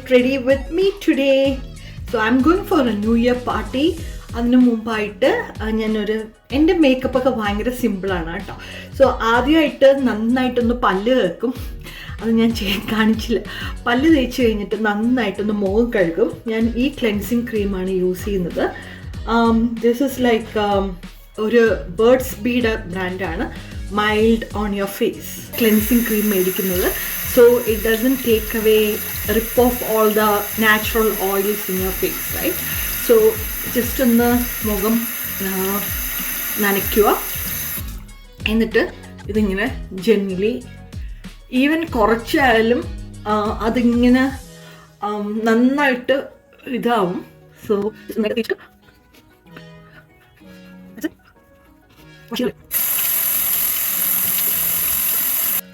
get ready with me today. So I'm going for a New Year party. അതിന് മുമ്പായിട്ട് ഞാനൊരു എൻ്റെ മേക്കപ്പൊക്കെ ഭയങ്കര സിമ്പിളാണ് കേട്ടോ. സോ ആദ്യമായിട്ട് നന്നായിട്ടൊന്ന് പല്ല് കേൾക്കും. അത് ഞാൻ കാണിച്ചില്ല. പല്ല് തേച്ച് കഴിഞ്ഞിട്ട് നന്നായിട്ടൊന്ന് മുഖം കഴുകും. ഞാൻ ഈ ക്ലെൻസിങ് ക്രീമാണ് യൂസ് ചെയ്യുന്നത്. ദിസ് ഇസ് ലൈക്ക് ഒരു ബേർഡ്സ് ബീഡ് ബ്രാൻഡാണ്. Mild on your face cleansing cream മേടിക്കുന്നത്. So it doesn't take away, rip off all the natural oils in your face, right? So just ഒന്ന് മുഖം നനയ്ക്കുക. എന്നിട്ട് ഇതിങ്ങനെ ജെന്റ്ലി ഈവൻ കുറച്ചായാലും അതിങ്ങനെ നന്നായിട്ട് ഇതാവും. സോ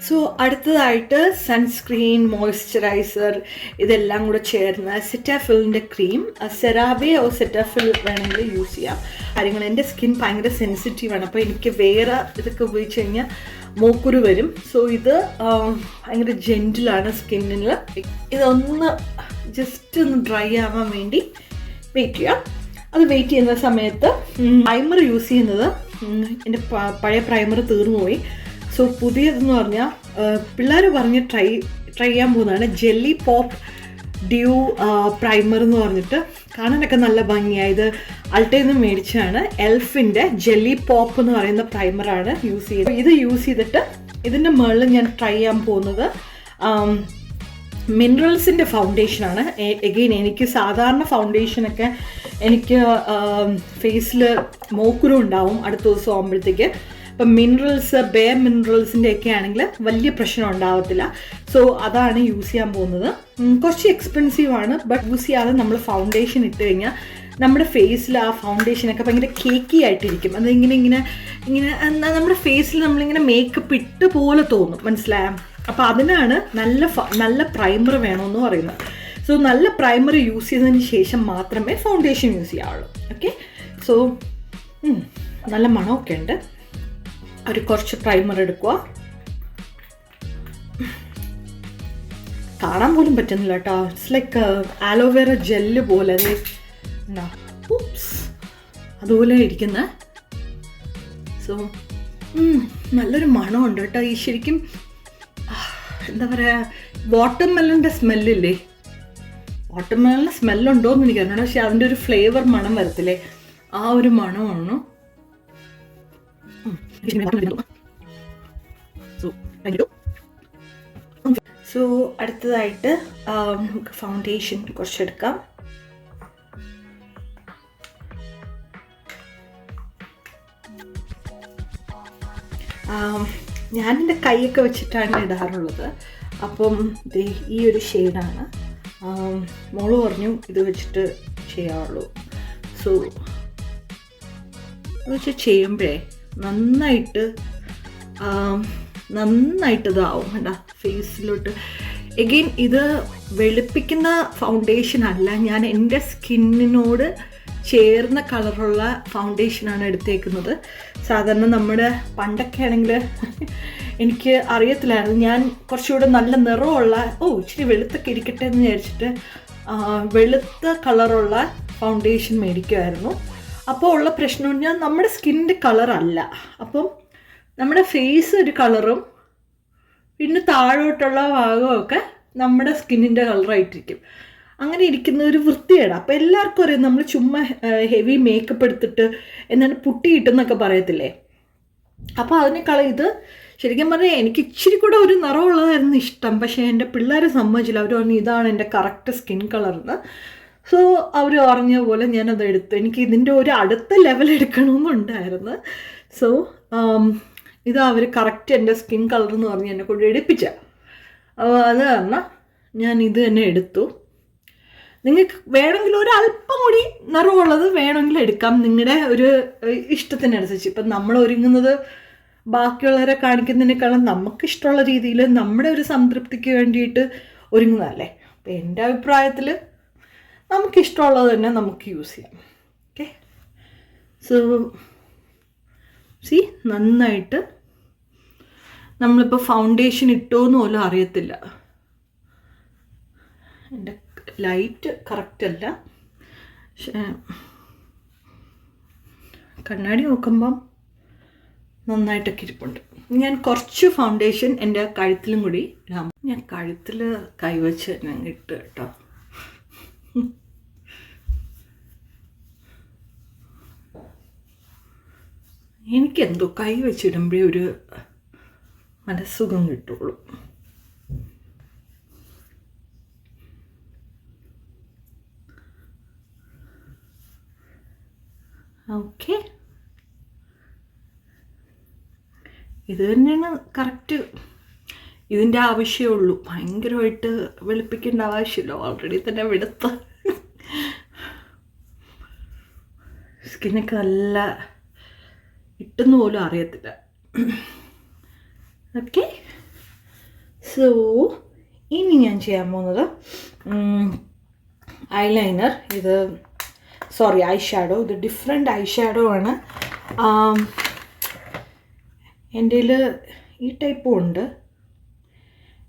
സോ അടുത്തതായിട്ട് സൺസ്ക്രീൻ, മോയ്സ്ചറൈസർ ഇതെല്ലാം കൂടെ ചേർന്ന സെറ്റാഫിലിൻ്റെ ക്രീം. സെറാവെ ഓ സെറ്റാഫിൽ വേണമെങ്കിൽ യൂസ് ചെയ്യാം. കാര്യങ്ങൾ എൻ്റെ സ്കിൻ ഭയങ്കര സെൻസിറ്റീവാണ്. അപ്പോൾ എനിക്ക് വേറെ ഇതൊക്കെ ഉപയോഗിച്ച് കഴിഞ്ഞാൽ മൂക്കുരു വരും. സോ ഇത് ഭയങ്കര ജെൻറ്റിലാണ് സ്കിന്നിൽ. ഇതൊന്ന് ജസ്റ്റ് ഒന്ന് ഡ്രൈ ആവാൻ വേണ്ടി വെയിറ്റ് ചെയ്യാം. അത് വെയിറ്റ് ചെയ്യുന്ന സമയത്ത് പ്രൈമർ യൂസ് ചെയ്യുന്നത് എൻ്റെ പഴയ പ്രൈമർ തീർന്നുപോയി. സോ പുതിയതെന്ന് പറഞ്ഞാൽ പിള്ളേർ പറഞ്ഞ് ട്രൈ ചെയ്യാൻ പോകുന്നതാണ് ജെല്ലി പോപ്പ് ഡ്യൂ പ്രൈമർ എന്ന് പറഞ്ഞിട്ട്. കാണാനൊക്കെ നല്ല ഭംഗിയായത് അൾട്ടയിൽ നിന്ന് മേടിച്ചാണ്. എൽഫിൻ്റെ ജെല്ലി പോപ്പ് എന്ന് പറയുന്ന പ്രൈമറാണ് യൂസ് ചെയ്യുന്നത്. ഇത് യൂസ് ചെയ്തിട്ട് ഇതിൻ്റെ മുകളിൽ ഞാൻ ട്രൈ ചെയ്യാൻ പോകുന്നത് മിനറൽസിൻ്റെ ഫൗണ്ടേഷനാണ്. എഗെയിൻ എനിക്ക് സാധാരണ ഫൗണ്ടേഷനൊക്കെ എനിക്ക് ഫേസിൽ മോക്കുരു ഉണ്ടാവും അടുത്ത ദിവസം ആകുമ്പോഴത്തേക്ക്. ഇപ്പം മിനറൽസ്, ബെയർ മിനറൽസിൻ്റെ ഒക്കെ ആണെങ്കിൽ വലിയ പ്രശ്നം ഉണ്ടാവത്തില്ല. സോ അതാണ് യൂസ് ചെയ്യാൻ പോകുന്നത്. കുറച്ച് എക്സ്പെൻസീവാണ്, ബട്ട് യൂസ് ചെയ്യാതെ നമ്മൾ ഫൗണ്ടേഷൻ ഇട്ട് കഴിഞ്ഞാൽ നമ്മുടെ ഫേസിൽ ആ ഫൗണ്ടേഷനൊക്കെ ഭയങ്കര കേക്കി ആയിട്ടിരിക്കും. അതിങ്ങനെ നമ്മുടെ ഫേസിൽ നമ്മളിങ്ങനെ മേക്കപ്പ് ഇട്ട് പോലെ തോന്നും, മനസ്സിലായോ? അപ്പോൾ അതിനാണ് നല്ല പ്രൈമർ വേണമെന്ന് പറയുന്നത്. സോ നല്ല പ്രൈമർ യൂസ് ചെയ്തതിന് ശേഷം മാത്രമേ ഫൗണ്ടേഷൻ യൂസ് ചെയ്യാവുള്ളൂ. ഓക്കെ, സോ നല്ല മണമൊക്കെ ഉണ്ട്. ഒരു കുറച്ച് പ്രൈമർ എടുക്കുക. കാണാൻ പോലും പറ്റുന്നില്ല കേട്ടോ. ഇറ്റ്സ് ലൈക്ക് ആലോവേറ ജെല്ല് പോലെ അതുപോലെ ഇരിക്കുന്ന. സോ നല്ലൊരു മണമുണ്ട് കേട്ടോ. ഈ ശരിക്കും എന്താ പറയുക, വാട്ടർമെലൻ്റെ സ്മെല്ലില്ലേ? വാട്ടർമെലൻ്റെ സ്മെല്ലുണ്ടോയെന്ന് എനിക്കറിയണം, പക്ഷെ അതിൻ്റെ ഒരു ഫ്ലേവർ മണം വരത്തില്ലേ, ആ ഒരു മണമാണ്. സോ അടുത്തതായിട്ട് നമുക്ക് ഫൗണ്ടേഷൻ കുറച്ചെടുക്കാം. ഞാനെൻ്റെ കൈയൊക്കെ വെച്ചിട്ടാണ് ഇടാറുള്ളത്. അപ്പം ഈ ഒരു ഷെയ്ഡാണ്. മോള് പറഞ്ഞു ഇത് വെച്ചിട്ട് ചെയ്യാവുള്ളൂ. സോ ഇത് വെച്ച് ചെയ്യുമ്പോഴേ നന്നായിട്ട് ഇതാവും വേണ്ട ഫേസിലോട്ട്. എഗെയിൻ ഇത് വെളുപ്പിക്കുന്ന ഫൗണ്ടേഷൻ അല്ല, ഞാൻ എൻ്റെ സ്കിന്നിനോട് ചേർന്ന കളറുള്ള ഫൗണ്ടേഷനാണ് എടുത്തേക്കുന്നത്. സാധാരണ നമ്മുടെ പണ്ടൊക്കെ ആണെങ്കിൽ എനിക്ക് അറിയത്തില്ലായിരുന്നു, ഞാൻ കുറച്ചുകൂടെ നല്ല നിറമുള്ള ഇച്ചിരി വെളുത്തൊക്കെ ഇരിക്കട്ടെ എന്ന് വിചാരിച്ചിട്ട് വെളുത്ത കളറുള്ള ഫൗണ്ടേഷൻ മേടിക്കുമായിരുന്നു. അപ്പോൾ ഉള്ള പ്രശ്നം പറഞ്ഞാൽ നമ്മുടെ സ്കിന്നിൻ്റെ കളറല്ല. അപ്പം നമ്മുടെ ഫേസ് ഒരു കളറും പിന്നെ താഴോട്ടുള്ള ഭാഗമൊക്കെ നമ്മുടെ സ്കിന്നിൻ്റെ കളറായിട്ടിരിക്കും. അങ്ങനെ ഇരിക്കുന്ന ഒരു വൃത്തികേട്. അപ്പോൾ എല്ലാവർക്കും അറിയാം, നമ്മൾ ചുമ്മാ ഹെവി മേക്കപ്പ് എടുത്തിട്ട് എന്താണ് പുട്ടി കിട്ടുന്നൊക്കെ പറയത്തില്ലേ. അപ്പോൾ അതിനേക്കാൾ ഇത് ശരിക്കും പറഞ്ഞാൽ എനിക്ക് ഇച്ചിരി കൂടെ ഒരു നിറമുള്ളതായിരുന്നു ഇഷ്ടം. പക്ഷേ എൻ്റെ പിള്ളേർ സമ്മതിച്ചില്ല. അവർ പറഞ്ഞു ഇതാണ് എൻ്റെ കറക്റ്റ് സ്കിൻ കളർന്ന്. സോ അവർ പറഞ്ഞ പോലെ ഞാനത് എടുത്തു. എനിക്ക് ഇതിൻ്റെ ഒരു അടുത്ത ലെവൽ എടുക്കണമെന്നുണ്ടായിരുന്നു. സോ ഇത് അവർ കറക്റ്റ് എൻ്റെ സ്കിൻ കളർ എന്ന് പറഞ്ഞ് എന്നെ കൊണ്ട് എടുപ്പിച്ച. അത് കാരണം ഞാൻ ഇത് തന്നെ എടുത്തു. നിങ്ങൾക്ക് വേണമെങ്കിൽ ഒരല്പം കൂടി നിറമുള്ളത് വേണമെങ്കിൽ എടുക്കാം, നിങ്ങളുടെ ഒരു ഇഷ്ടത്തിനനുസരിച്ച്. ഇപ്പം നമ്മൾ ഒരുങ്ങുന്നത് ബാക്കിയുള്ളവരെ കാണിക്കുന്നതിനേക്കാളും നമുക്കിഷ്ടമുള്ള രീതിയിൽ നമ്മുടെ ഒരു സംതൃപ്തിക്ക് വേണ്ടിയിട്ട് ഒരുങ്ങുന്നതല്ലേ. അപ്പം എൻ്റെ അഭിപ്രായത്തിൽ നമുക്കിഷ്ടമുള്ളത് തന്നെ നമുക്ക് യൂസ് ചെയ്യാം. ഓക്കെ, സോ നന്നായിട്ട് നമ്മളിപ്പോൾ ഫൗണ്ടേഷൻ ഇട്ടോന്ന് പോലും അറിയത്തില്ല. എൻ്റെ ലൈറ്റ് കറക്റ്റല്ല. പക്ഷേ കണ്ണാടി നോക്കുമ്പം നന്നായിട്ടൊക്കെ ഇരിപ്പുണ്ട്. ഞാൻ കുറച്ച് ഫൗണ്ടേഷൻ എൻ്റെ കഴുത്തിലും കൂടി ഇടാം. ഞാൻ കഴുത്തിൽ കൈവച്ച് തന്നെ ഇട്ട് കേട്ടോ. എനിക്കെന്തോ കൈ വെച്ചിടുമ്പോഴേ ഒരു മനസ്സുഖം കിട്ടുള്ളൂ. ഓക്കെ, ഇത് തന്നെയാണ് കറക്റ്റ്. ഇതിൻ്റെ ആവശ്യമേ ഉള്ളൂ, ഭയങ്കരമായിട്ട് വെളുപ്പിക്കേണ്ട ആവശ്യമില്ല. ഓൾറെഡി തന്നെ വെളുത്ത സ്കിന്നൊക്കെ നല്ല ഇട്ടെന്ന് പോലും അറിയത്തില്ല. ഓക്കെ, സോ ഇനി ഞാൻ ചെയ്യാൻ പോകുന്നത് ഐലൈനർ. ഇത് ഐ ഷാഡോ. ഇത് ഡിഫറെൻ്റ് ഐ ഷാഡോ ആണ്. എൻ്റെ കയ്യിൽ ഈ ടൈപ്പും ഉണ്ട്.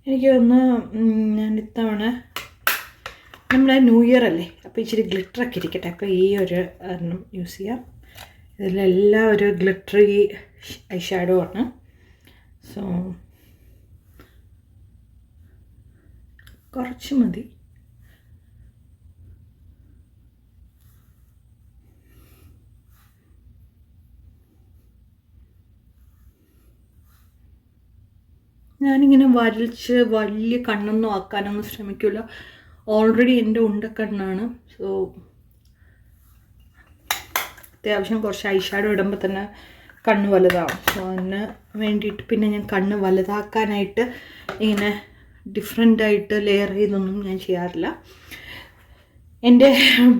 എനിക്ക് ഒന്ന് ഞാൻ ഇത്തവണ നമ്മുടെ ന്യൂ ഇയർ അല്ലേ, അപ്പോൾ ഇച്ചിരി ഗ്ലിറ്ററൊക്കെ ഇരിക്കട്ടെ. അപ്പോൾ ഈ ഒരു എണ്ണം യൂസ് ചെയ്യാം. ഇതിലെല്ലാം ഒരു ഗ്ലിറ്ററി ഐ ഷാഡോ ആണ്. സോ കുറച്ച് മതി. ഞാനിങ്ങനെ വരച്ച് വലിയ കണ്ണൊന്നും ആക്കാനൊന്നും ശ്രമിക്കില്ല. ഓൾറെഡി എൻ്റെ ഉണ്ടക്കണ്ണാണ്. സോ അത്യാവശ്യം കുറച്ച് ഐ ഷാഡോ ഇടുമ്പോൾ തന്നെ കണ്ണ് വലുതാവും. സോ അതിന് വേണ്ടിയിട്ട് പിന്നെ ഞാൻ കണ്ണ് വലുതാക്കാനായിട്ട് ഇങ്ങനെ ഡിഫറെൻ്റായിട്ട് ലെയർ ചെയ്തൊന്നും ഞാൻ ചെയ്യാറില്ല. എൻ്റെ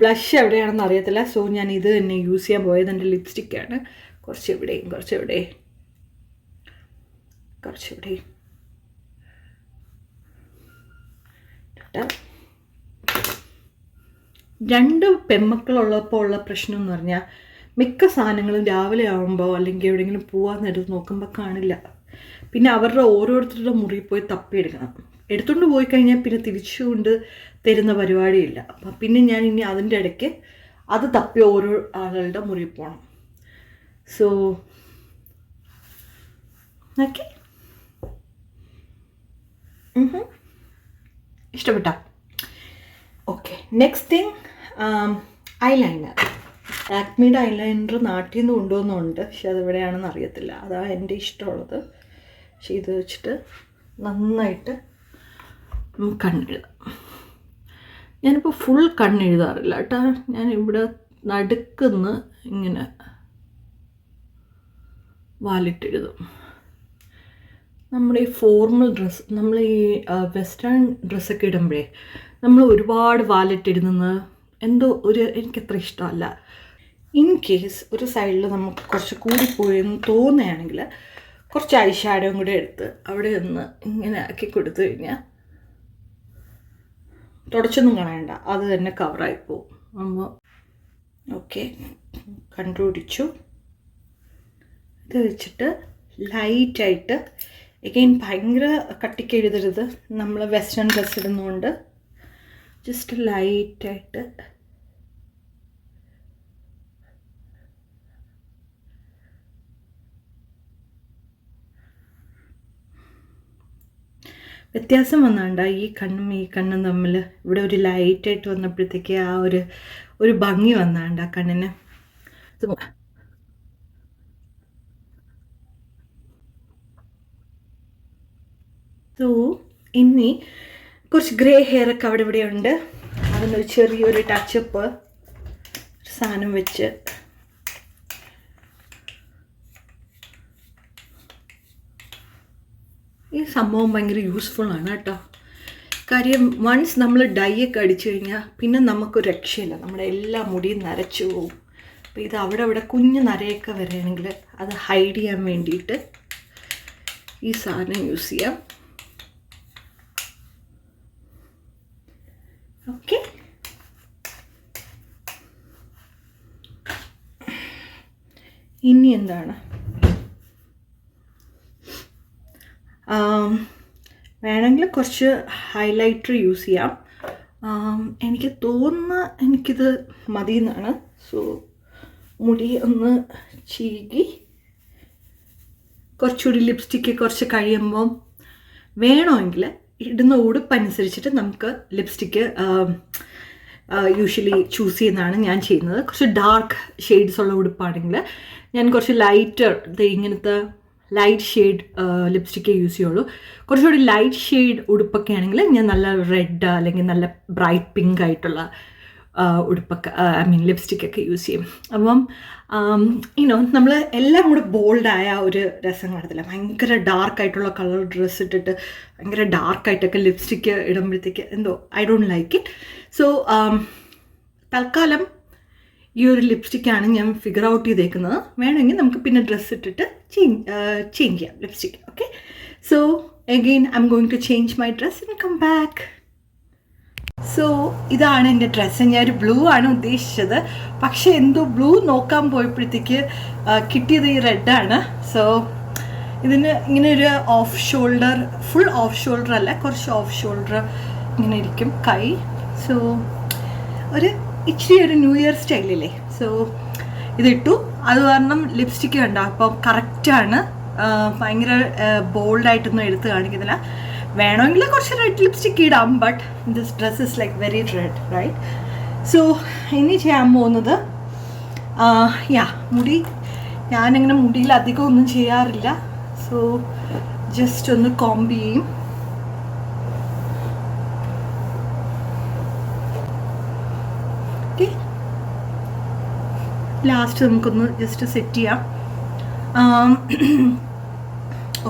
ബ്ലഷ് എവിടെയാണെന്ന് അറിയത്തില്ല. സോ ഞാൻ ഇത് തന്നെ യൂസ് ചെയ്യാൻ പോയത്. എൻ്റെ ലിപ്സ്റ്റിക്കാണ്. കുറച്ചെവിടെയും രണ്ട് പെൺമക്കളുള്ളപ്പോൾ ഉള്ള പ്രശ്നം എന്ന് പറഞ്ഞാൽ മിക്ക സാധനങ്ങളും രാവിലെ ആകുമ്പോൾ അല്ലെങ്കിൽ എവിടെയെങ്കിലും പോകാമെന്നെടുത്ത് നോക്കുമ്പോൾ കാണില്ല. പിന്നെ അവരുടെ ഓരോരുത്തരുടെ മുറിയിൽ പോയി തപ്പിയെടുക്കണം. എടുത്തുകൊണ്ട് പോയി കഴിഞ്ഞാൽ പിന്നെ തിരിച്ചുകൊണ്ട് തരുന്ന പരിപാടിയില്ല. അപ്പം പിന്നെ ഞാൻ ഇനി അതിൻ്റെ ഇടയ്ക്ക് അത് തപ്പി ഓരോ ആളുകളുടെ മുറിയിൽ പോകണം. സോ ഓക്കെ, ഇഷ്ടപ്പെട്ടോ? Okay, next thing eyeliner. ലാക്മിയുടെ ഐലൈനർ നാട്ടിൽ നിന്ന് കൊണ്ടുവന്നുണ്ട്. പക്ഷെ അതെവിടെയാണെന്ന് അറിയത്തില്ല. അതാണ് എൻ്റെ ഇഷ്ടമുള്ളത്. പക്ഷെ ഇത് വെച്ചിട്ട് നന്നായിട്ട് കണ്ണെഴുതാം. ഞാനിപ്പോൾ ഫുൾ കണ്ണെഴുതാറില്ല കേട്ടോ. ഞാൻ ഇവിടെ നടുക്കുന്ന് ഇങ്ങനെ വാലിട്ടെഴുതും. നമ്മുടെ ഈ ഫോർമൽ ഡ്രസ്സ്, നമ്മൾ ഈ വെസ്റ്റേൺ ഡ്രസ്സൊക്കെ ഇടുമ്പോഴേ നമ്മൾ ഒരുപാട് വാലിട്ടെഴുതുന്നത് എനിക്കത്ര ഇഷ്ടമല്ല. ഇൻ കേസ് ഒരു സൈഡിൽ നമുക്ക് കുറച്ച് കൂടിപ്പോയെന്ന് തോന്നുകയാണെങ്കിൽ കുറച്ച് ഐ ഷാഡോയും കൂടെ എടുത്ത് അവിടെ ഒന്ന് ഇങ്ങനെ ആക്കി കൊടുത്തു കഴിഞ്ഞാൽ തുടച്ചൊന്നും കളയണ്ട, അത് തന്നെ കവറായി പോവും. അപ്പോൾ ഓക്കെ, കണ്ടുപിടിച്ചു. ഇത് വെച്ചിട്ട് ലൈറ്റായിട്ട് എഗെയിൻ ഭയങ്കര കട്ടിക്ക് എഴുതരുത്. നമ്മൾ വെസ്റ്റേൺ ഡ്രസ്സ് ഇടുന്നതുകൊണ്ട് ജസ്റ്റ് ലൈറ്റായിട്ട് വ്യത്യാസം വന്നാണ്ട ഈ കണ്ണും തമ്മിൽ ഇവിടെ ഒരു ലൈറ്റായിട്ട് വന്നപ്പോഴത്തേക്ക് ആ ഒരു ഭംഗി വന്നാണ്ട കണ്ണിന്. സോ ഇനി കുറച്ച് ഗ്രേ ഹെയറൊക്കെ അവിടെ ഇവിടെ ഉണ്ട്. അതിനൊരു ചെറിയൊരു ടച്ചപ്പ് സാധനം വെച്ച് ഈ സംഭവം ഭയങ്കര യൂസ്ഫുള്ളാണ് കേട്ടോ. കാര്യം വൺസ് നമ്മൾ ഡൈ ഒക്കെ അടിച്ചു കഴിഞ്ഞാൽ പിന്നെ നമുക്കൊരു രക്ഷയില്ല. നമ്മുടെ എല്ലാ മുടിയും നരച്ചു പോവും. അപ്പോൾ ഇത് അവിടെ കുഞ്ഞു നരയൊക്കെ വരികയാണെങ്കിൽ അത് ഹൈഡ് ചെയ്യാൻ വേണ്ടിയിട്ട് ഈ സാധനം യൂസ് ചെയ്യാം. ഓക്കെ, ഇനി എന്താണ്, വേണമെങ്കിൽ കുറച്ച് ഹൈലൈറ്റർ യൂസ് ചെയ്യാം. എനിക്ക് തോന്നുന്ന എനിക്കിത് മതി എന്നാണ്. സോ മുടി ഒന്ന് ചീകി കുറച്ചുകൂടി ലിപ്സ്റ്റിക്ക് കുറച്ച് കഴിയുമ്പം വേണമെങ്കിൽ ഇടുന്ന ഉടുപ്പനുസരിച്ചിട്ട് നമുക്ക് ലിപ്സ്റ്റിക്ക് യൂഷ്വലി ചൂസ് ചെയ്യുന്നതാണ് ഞാൻ ചെയ്യുന്നത്. കുറച്ച് ഡാർക്ക് ഷെയ്ഡ്സ് ഉള്ള ഉടുപ്പാണെങ്കിൽ ഞാൻ കുറച്ച് ലൈറ്റർ ഇങ്ങനത്തെ ലൈറ്റ് ഷെയ്ഡ് ലിപ്സ്റ്റിക്കേ യൂസ് ചെയ്യുള്ളൂ. കുറച്ചുകൂടി ലൈറ്റ് ഷെയ്ഡ് ഉടുപ്പൊക്കെ ആണെങ്കിൽ ഞാൻ നല്ല റെഡ് അല്ലെങ്കിൽ നല്ല ബ്രൈറ്റ് പിങ്ക് ആയിട്ടുള്ള ഉടുപ്പൊക്കെ ലിപ്സ്റ്റിക്കൊക്കെ യൂസ് ചെയ്യും. അപ്പം നമ്മൾ എല്ലാം കൂടെ ബോൾഡായ ഒരു രസം കാണത്തില്ല. ഭയങ്കര ഡാർക്കായിട്ടുള്ള കളർ ഡ്രസ്സ് ഇട്ടിട്ട് ഭയങ്കര ഡാർക്കായിട്ടൊക്കെ ലിപ്സ്റ്റിക്ക് ഇടുമ്പോഴത്തേക്ക് എന്തോ I don't like it. So തൽക്കാലം ഈ ഒരു ലിപ്സ്റ്റിക്കാണ് ഞാൻ ഫിഗർ ഔട്ട് ചെയ്തേക്കുന്നത്. വേണമെങ്കിൽ നമുക്ക് പിന്നെ ഡ്രസ്സ് ഇട്ടിട്ട് ചേഞ്ച് ചെയ്യാം lipstick. Okay, so again I'm going to change my dress and come back. So ഇതാണ് എൻ്റെ ഡ്രസ്സ്. ഞാനൊരു ബ്ലൂ ആണ് ഉദ്ദേശിച്ചത്, പക്ഷേ എന്തോ ബ്ലൂ നോക്കാൻ പോയപ്പോഴത്തേക്ക് കിട്ടിയത് ഈ റെഡാണ്. സോ ഇതിന് ഇങ്ങനെ ഒരു of shoulder, full of shoulder അല്ല, കുറച്ച് ഓഫ് ഷോൾഡർ ഇങ്ങനെ ഇരിക്കും കൈ. സോ ഇച്ചിരി ഒരു ന്യൂ ഇയർ സ്റ്റൈലില്ലേ. സോ ഇതിട്ടു. അത് കാരണം ലിപ്സ്റ്റിക്ക് കണ്ടോ അപ്പം കറക്റ്റാണ്. ഭയങ്കര ബോൾഡായിട്ടൊന്നും എടുത്ത് കാണിക്കുന്നില്ല. വേണമെങ്കിൽ കുറച്ച് റെഡ് ലിപ്സ്റ്റിക്ക് ഇടാം, but this dress is like very red, right? So ഇനി ചെയ്യാൻ പോകുന്നത് മുടി. ഞാനങ്ങനെ മുടിയിൽ അധികം ഒന്നും ചെയ്യാറില്ല. സോ ജസ്റ്റ് ഒന്ന് കോംബ് ചെയ്യും. ഓക്കെ, ലാസ്റ്റ് നമുക്കൊന്ന് ജസ്റ്റ് സെറ്റ് ചെയ്യാം.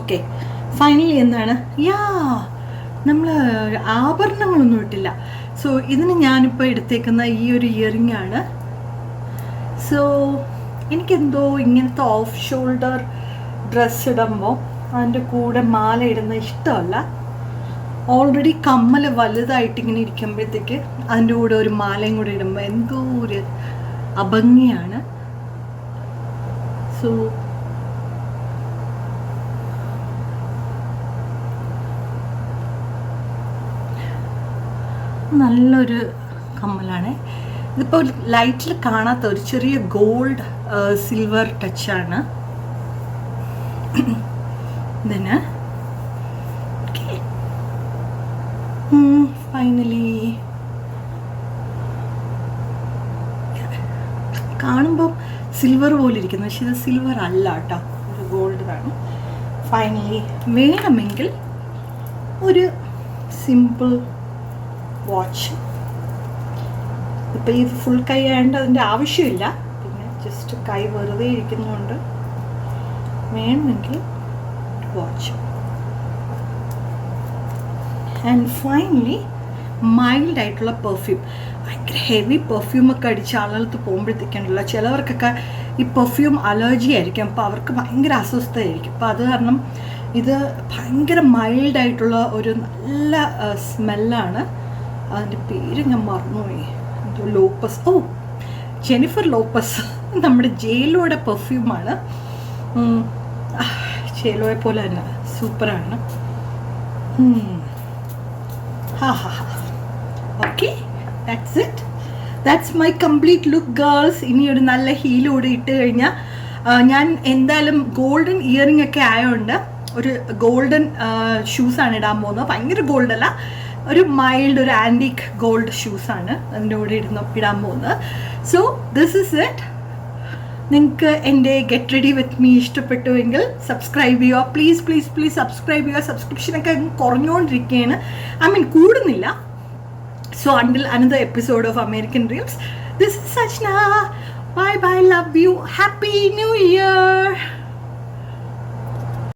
ഓക്കെ, ഫൈനലി എന്താണ്, നമ്മൾ ആഭരണങ്ങളൊന്നും ഇട്ടില്ല. സോ ഇതിന് ഞാനിപ്പോൾ എടുത്തേക്കുന്ന ഈ ഒരു ഇയറിംഗ് ആണ്. സോ എനിക്കെന്തോ ഇങ്ങനത്തെ ഓഫ് ഷോൾഡർ ഡ്രസ്സ് ഇടുമ്പോൾ അതിൻ്റെ കൂടെ മാല ഇടുന്ന ഇഷ്ടമല്ല. ഓൾറെഡി കമ്മൽ വലുതായിട്ട് ഇങ്ങനെ ഇരിക്കുമ്പോഴത്തേക്ക് അതിൻ്റെ കൂടെ ഒരു മാലയും കൂടെ ഇടുമ്പോൾ എന്തോ ഒരു അഭംഗിയാണ്. സോ നല്ലൊരു കമ്മലാണ്. ഇതിപ്പോൾ ലൈറ്റിൽ കാണാത്ത ഒരു ചെറിയ ഗോൾഡ് സിൽവർ ടച്ചാണ് ഇതിന്. ഫൈനലി കാണുമ്പോൾ സിൽവർ പോലെ ഇരിക്കുന്നു, പക്ഷെ ഇത് സിൽവർ അല്ല കേട്ടോ, ഒരു ഗോൾഡ് ആണ്. ഫൈനലി വേണമെങ്കിൽ ഒരു സിമ്പിൾ വാച്ച്. ഇപ്പം ഇത് ഫുൾ കൈ ആയതുകൊണ്ട് അതിൻ്റെ ആവശ്യമില്ല, പിന്നെ ജസ്റ്റ് കൈ വെറുതെ ഇരിക്കുന്നതുകൊണ്ട് വേണമെങ്കിൽ വാച്ച്. ആൻഡ് ഫൈനലി മൈൽഡ് ആയിട്ടുള്ള പെർഫ്യൂം. ഭയങ്കര ഹെവി പെർഫ്യൂമൊക്കെ അടിച്ച് ആളുകൾക്ക് പോകുമ്പോഴത്തേക്കാണല്ലോ ചിലവർക്കൊക്കെ ഈ പെർഫ്യൂം അലർജി ആയിരിക്കും, അപ്പോൾ അവർക്ക് ഭയങ്കര അസ്വസ്ഥതയായിരിക്കും. അപ്പോൾ അത് കാരണം ഇത് ഭയങ്കര മൈൽഡായിട്ടുള്ള ഒരു നല്ല സ്മെല്ലാണ്. അതിൻ്റെ പേര് ഞാൻ മറന്നുപോയി, ലോപ്പസ്. ജെനിഫർ ലോപ്പസ്, നമ്മുടെ ജേലോയുടെ പെർഫ്യൂമാണ്. ജേലോയെ പോലെ തന്നെ സൂപ്പറാണ്. Okay, that's it. That's my complete look girls. ഇനി ഒരു നല്ല ഹീലോടെ ഇട്ട് കഴിഞ്ഞാൽ ഞാൻ എന്തായാലും ഗോൾഡൻ ഇയറിംഗ് ഒക്കെ ആയതുകൊണ്ട് ഒരു ഗോൾഡൻ ഷൂസാണ് ഇടാൻ പോകുന്നത്. ഭയങ്കര ഗോൾഡ് അല്ല, ഒരു മൈൽഡ്, ഒരു ആൻറ്റിക് ഗോൾഡ് ഷൂസാണ് അതിൻ്റെ കൂടെ ഇടാൻ പോകുന്നത്. So this is it. നിങ്ങൾക്ക് എൻ്റെ ഗെറ്റ് റെഡി വിത്ത് മീ ഇഷ്ടപ്പെട്ടുവെങ്കിൽ സബ്സ്ക്രൈബ് ചെയ്യുക. പ്ലീസ് പ്ലീസ് പ്ലീസ് സബ്സ്ക്രൈബ് ചെയ്യുക. സബ്സ്ക്രിപ്ഷനൊക്കെ കുറഞ്ഞുകൊണ്ടിരിക്കുകയാണ്, കൂടുന്നില്ല. So until another episode of American Dreams, this is Sachna. Bye bye, love you. Happy New Year.